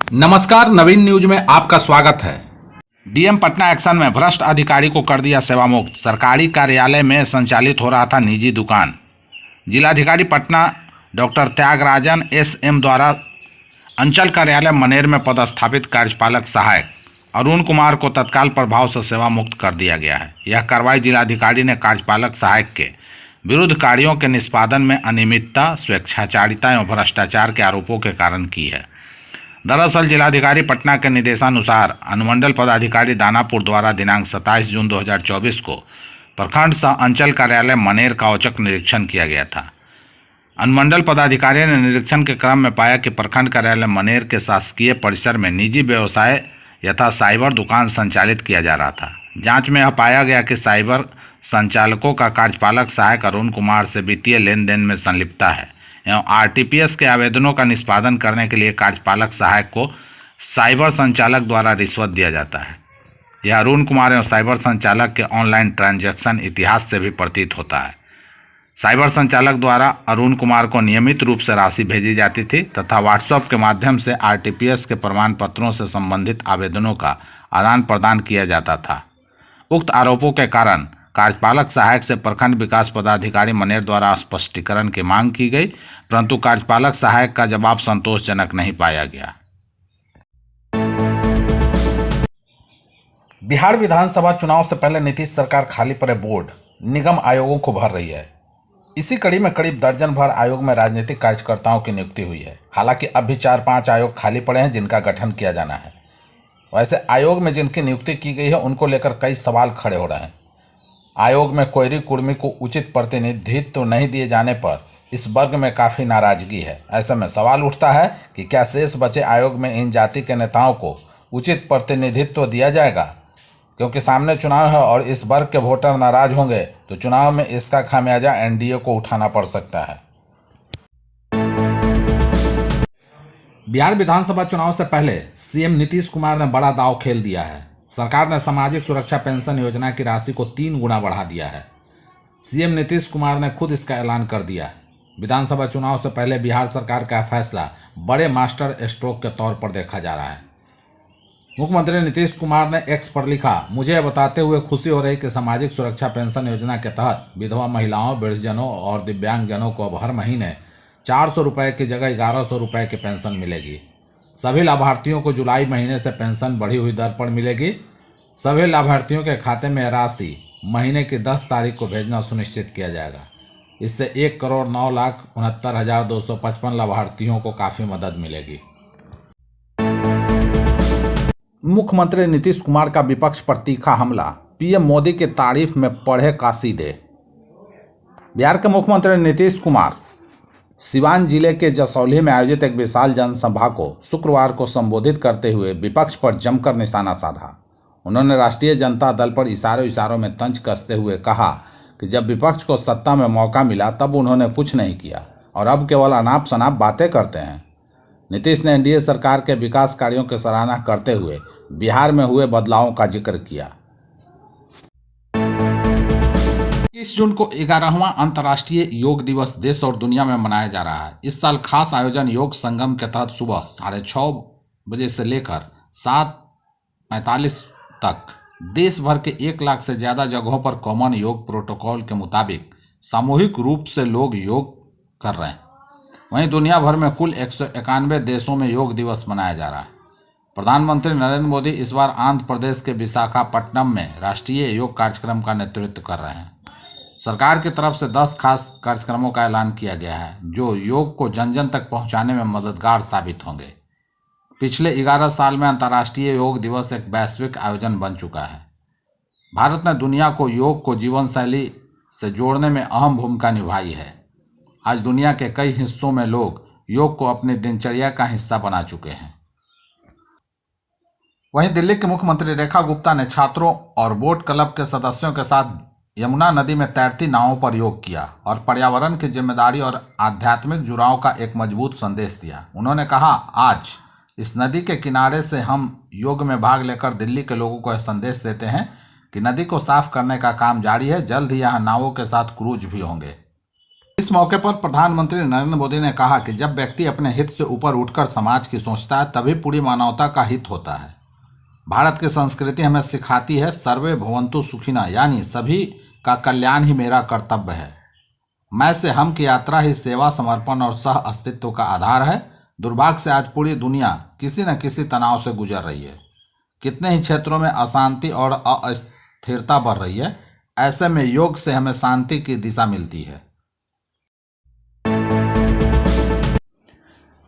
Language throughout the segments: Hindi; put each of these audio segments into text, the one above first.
नमस्कार, नवीन न्यूज में आपका स्वागत है। डीएम पटना एक्शन में भ्रष्ट अधिकारी को कर दिया सेवामुक्त। सरकारी कार्यालय में संचालित हो रहा था निजी दुकान। जिलाधिकारी पटना डॉक्टर त्यागराजन एसएम द्वारा अंचल कार्यालय मनेर में पदस्थापित कार्यपालक सहायक अरुण कुमार को तत्काल प्रभाव से सेवा मुक्त कर दिया गया है। यह कार्रवाई जिलाधिकारी ने कार्यपालक सहायक के विरुद्ध कार्यों के निष्पादन में अनियमितता, स्वेच्छाचारिता एवं भ्रष्टाचार के आरोपों के कारण की है। दरअसल जिलाधिकारी पटना के निर्देशानुसार अनुमंडल पदाधिकारी दानापुर द्वारा दिनांक 27 जून 2024 को प्रखंड सह अंचल कार्यालय मनेर का औचक निरीक्षण किया गया था। अनुमंडल पदाधिकारी ने निरीक्षण के क्रम में पाया कि प्रखंड कार्यालय मनेर के शासकीय परिसर में निजी व्यवसाय यथा साइबर दुकान संचालित किया जा रहा था। जांच में यह पाया गया कि साइबर संचालकों का कार्यपालक सहायक अरुण कुमार से वित्तीय लेन देन में संलिप्तता है एवं आरटीपीएस के आवेदनों का निष्पादन करने के लिए कार्यपालक सहायक को साइबर संचालक द्वारा रिश्वत दिया जाता है। यह अरुण कुमार एवं साइबर संचालक के ऑनलाइन ट्रांजैक्शन इतिहास से भी प्रतीत होता है। साइबर संचालक द्वारा अरुण कुमार को नियमित रूप से राशि भेजी जाती थी तथा व्हाट्सएप के माध्यम से आरटीपीएस के प्रमाण पत्रों से संबंधित आवेदनों का आदान प्रदान किया जाता था। उक्त आरोपों के कारण कार्यपालक सहायक से प्रखंड विकास पदाधिकारी मनेर द्वारा स्पष्टीकरण की मांग की गई, परंतु कार्यपालक सहायक का जवाब संतोषजनक नहीं पाया गया। बिहार विधानसभा चुनाव से पहले नीतीश सरकार खाली पड़े बोर्ड, निगम आयोगों को भर रही है। इसी कड़ी में करीब दर्जन भर आयोग में राजनीतिक कार्यकर्ताओं की नियुक्ति हुई है। हालांकि अब भी 4-5 आयोग खाली पड़े हैं जिनका गठन किया जाना है। वैसे आयोग में जिनकी नियुक्ति की गई है उनको लेकर कई सवाल खड़े हो रहे हैं। आयोग में कोयरी कुर्मी को उचित प्रतिनिधित्व तो नहीं दिए जाने पर इस वर्ग में काफ़ी नाराजगी है। ऐसे में सवाल उठता है कि क्या शेष बचे आयोग में इन जाति के नेताओं को उचित प्रतिनिधित्व दिया जाएगा, क्योंकि सामने चुनाव है और इस वर्ग के वोटर नाराज होंगे तो चुनाव में इसका खामियाजा एनडीए को उठाना पड़ सकता है। बिहार विधानसभा चुनाव से पहले सीएम नीतीश कुमार ने बड़ा दांव खेल दिया है। सरकार ने सामाजिक सुरक्षा पेंशन योजना की राशि को 3 गुना बढ़ा दिया है। सीएम नीतीश कुमार ने खुद इसका ऐलान कर दिया है। विधानसभा चुनाव से पहले बिहार सरकार का फैसला बड़े मास्टर स्ट्रोक के तौर पर देखा जा रहा है। मुख्यमंत्री नीतीश कुमार ने एक्स पर लिखा, मुझे बताते हुए खुशी हो रही कि सामाजिक सुरक्षा पेंशन योजना के तहत विधवा महिलाओं, वृद्धजनों और दिव्यांगजनों को अब हर महीने 400 रुपये की जगह 1100 रुपये की पेंशन मिलेगी। सभी लाभार्थियों को जुलाई महीने से पेंशन बढ़ी हुई दर पर मिलेगी। सभी लाभार्थियों के खाते में राशि महीने की 10 तारीख को भेजना सुनिश्चित किया जाएगा। इससे 1,09,69,255 लाभार्थियों को काफ़ी मदद मिलेगी। मुख्यमंत्री नीतीश कुमार का विपक्ष पर तीखा हमला, पीएम मोदी की तारीफ में पढ़े कासीदे। बिहार के मुख्यमंत्री नीतीश कुमार सिवान जिले के जसौली में आयोजित एक विशाल जनसभा को शुक्रवार को संबोधित करते हुए विपक्ष पर जमकर निशाना साधा। उन्होंने राष्ट्रीय जनता दल पर इशारों में तंज कसते हुए कहा कि जब विपक्ष को सत्ता में मौका मिला तब उन्होंने कुछ नहीं किया और अब केवल अनाप शनाप बातें करते हैं। नीतीश ने एनडीए सरकार के विकास कार्यों की सराहना करते हुए बिहार में हुए बदलावों का जिक्र किया। 21 जून को 11वां अंतर्राष्ट्रीय योग दिवस देश और दुनिया में मनाया जा रहा है। इस साल खास आयोजन योग संगम के तहत सुबह 6:30 बजे से लेकर 7:45 तक देश भर के 1 लाख से ज़्यादा जगहों पर कॉमन योग प्रोटोकॉल के मुताबिक सामूहिक रूप से लोग योग कर रहे हैं। वहीं दुनिया भर में कुल 191 देशों में योग दिवस मनाया जा रहा है। प्रधानमंत्री नरेंद्र मोदी इस बार आंध्र प्रदेश के विशाखापट्टनम में राष्ट्रीय योग कार्यक्रम का नेतृत्व कर रहे हैं। सरकार की तरफ से 10 खास कार्यक्रमों का ऐलान किया गया है जो योग को जन जन तक पहुंचाने में मददगार साबित होंगे। पिछले 11 साल में अंतर्राष्ट्रीय योग दिवस एक वैश्विक आयोजन बन चुका है। भारत ने दुनिया को योग को जीवन शैली से जोड़ने में अहम भूमिका निभाई है। आज दुनिया के कई हिस्सों में लोग योग को अपनी दिनचर्या का हिस्सा बना चुके हैं। वहीं दिल्ली के मुख्यमंत्री रेखा गुप्ता ने छात्रों और बोट क्लब के सदस्यों के साथ यमुना नदी में तैरती नावों पर योग किया और पर्यावरण की जिम्मेदारी और आध्यात्मिक जुड़ाव का एक मजबूत संदेश दिया। उन्होंने कहा, आज इस नदी के किनारे से हम योग में भाग लेकर दिल्ली के लोगों को यह संदेश देते हैं कि नदी को साफ करने का काम जारी है। जल्द ही यहाँ नावों के साथ क्रूज भी होंगे। इस मौके पर प्रधानमंत्री नरेंद्र मोदी ने कहा कि जब व्यक्ति अपने हित से ऊपर उठकर समाज की सोचता है तभी पूरी मानवता का हित होता है। भारत की संस्कृति हमें सिखाती है सर्वे भवन्तु सुखिना, यानी सभी का कल्याण ही मेरा कर्तव्य है। मैं से हम की यात्रा ही सेवा, समर्पण और सह अस्तित्व का आधार है। दुर्भाग्य से आज पूरी दुनिया किसी न किसी तनाव से गुजर रही है। कितने ही क्षेत्रों में अशांति और अस्थिरता बढ़ रही है। ऐसे में योग से हमें शांति की दिशा मिलती है।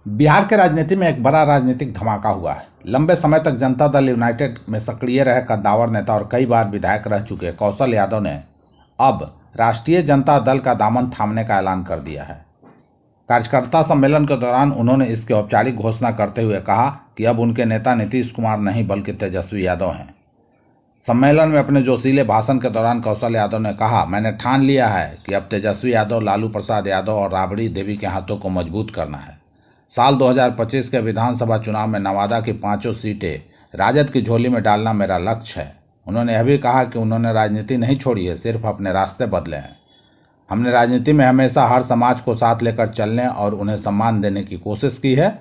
बिहार के राजनीति में एक बड़ा राजनीतिक धमाका हुआ है। लंबे समय तक जनता दल यूनाइटेड में सक्रिय रहे कद्दावर नेता और कई बार विधायक रह चुके कौशल यादव ने अब राष्ट्रीय जनता दल का दामन थामने का ऐलान कर दिया है। कार्यकर्ता सम्मेलन के दौरान उन्होंने इसकी औपचारिक घोषणा करते हुए कहा कि अब उनके नेता नीतीश कुमार नहीं बल्कि तेजस्वी यादव हैं। सम्मेलन में अपने जोशीले भाषण के दौरान कौशल यादव ने कहा, मैंने ठान लिया है कि अब तेजस्वी यादव, लालू प्रसाद यादव और राबड़ी देवी के हाथों को मजबूत करना है। साल 2025 के विधानसभा चुनाव में नवादा की 5 सीटें राजद की झोली में डालना मेरा लक्ष्य है। उन्होंने यह भी कहा कि उन्होंने राजनीति नहीं छोड़ी है, सिर्फ अपने रास्ते बदले हैं। हमने राजनीति में हमेशा हर समाज को साथ लेकर चलने और उन्हें सम्मान देने की कोशिश की है।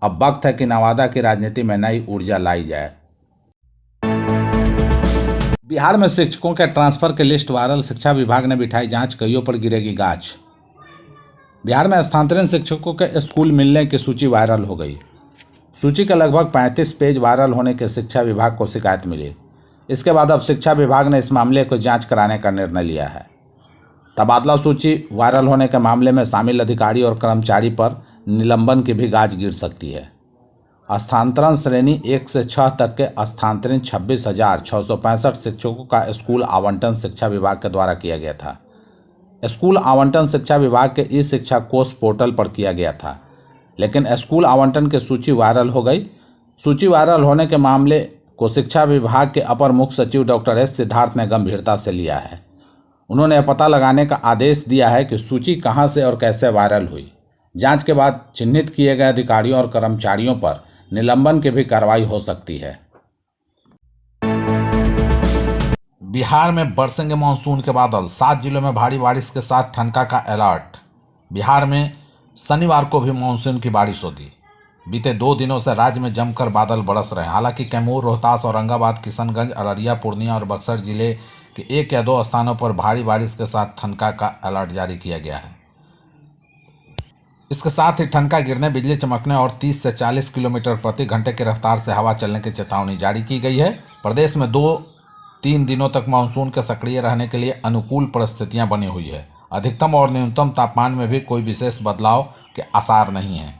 अब वक्त है कि नवादा की राजनीति में नई ऊर्जा लाई जाए। बिहार में शिक्षकों के ट्रांसफर की लिस्ट वायरल, शिक्षा विभाग ने बिठाई जांच, कईयों पर गिरेगी गाज। बिहार में स्थानांतरित शिक्षकों के स्कूल मिलने की सूची वायरल हो गई। सूची के लगभग 35 पेज वायरल होने के शिक्षा विभाग को शिकायत मिली। इसके बाद अब शिक्षा विभाग ने इस मामले को जांच कराने का निर्णय लिया है। तबादला सूची वायरल होने के मामले में शामिल अधिकारी और कर्मचारी पर निलंबन की भी गाज गिर सकती है। स्थानांतरण श्रेणी 1 से 6 तक के स्थानांतरित 26,665 शिक्षकों का स्कूल आवंटन शिक्षा विभाग के द्वारा किया गया था। स्कूल आवंटन शिक्षा विभाग के ई शिक्षा कोष पोर्टल पर किया गया था, लेकिन स्कूल आवंटन की सूची वायरल हो गई। सूची वायरल होने के मामले को शिक्षा विभाग के अपर मुख्य सचिव डॉक्टर एस सिद्धार्थ ने गंभीरता से लिया है। उन्होंने यह पता लगाने का आदेश दिया है कि सूची कहां से और कैसे वायरल हुई। जांच के बाद चिन्हित किए गए अधिकारियों और कर्मचारियों पर निलंबन की भी कार्रवाई हो सकती है। बिहार में बरसेंगे मानसून के बादल, 7 जिलों में भारी बारिश के साथ ठनका का अलर्ट। बिहार में शनिवार को भी मानसून की बारिश होगी। बीते 2 दिनों से राज्य में जमकर बादल बरस रहे हैं। हालांकि कैमूर, रोहतास, औरंगाबाद, किशनगंज, अररिया, पूर्णिया और बक्सर जिले के 1 या 2 स्थानों पर भारी बारिश के साथ ठनका का अलर्ट जारी किया गया है। इसके साथ ही ठनका गिरने, बिजली चमकने और 30 से 40 किलोमीटर प्रति घंटे की रफ्तार से हवा चलने की चेतावनी जारी की गई है। प्रदेश में 2-3 दिनों तक मानसून के सक्रिय रहने के लिए अनुकूल परिस्थितियां बनी हुई है। अधिकतम और न्यूनतम तापमान में भी कोई विशेष बदलाव के आसार नहीं है।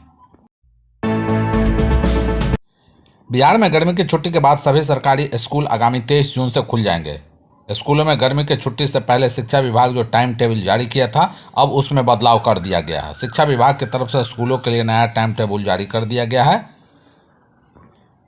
बिहार में गर्मी की छुट्टी के बाद सभी सरकारी स्कूल आगामी 23 जून से खुल जाएंगे। स्कूलों में गर्मी की छुट्टी से पहले शिक्षा विभाग जो टाइम टेबल जारी किया था, अब उसमें बदलाव कर दिया गया है। शिक्षा विभाग की तरफ से स्कूलों के लिए नया टाइम टेबल जारी कर दिया गया है।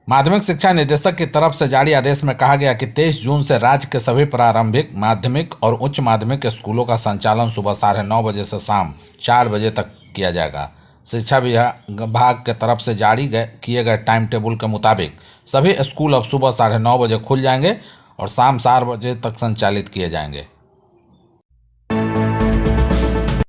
माध्यमिक शिक्षा निदेशक की तरफ से जारी आदेश में कहा गया कि 23 जून से राज्य के सभी प्रारंभिक, माध्यमिक और उच्च माध्यमिक स्कूलों का संचालन सुबह 9:30 बजे से शाम 4 बजे तक किया जाएगा। शिक्षा विभाग के तरफ से जारी किए गए टाइम टेबल के मुताबिक सभी स्कूल अब सुबह 9:30 बजे खुल जाएंगे और शाम 4 बजे तक संचालित किए जाएंगे।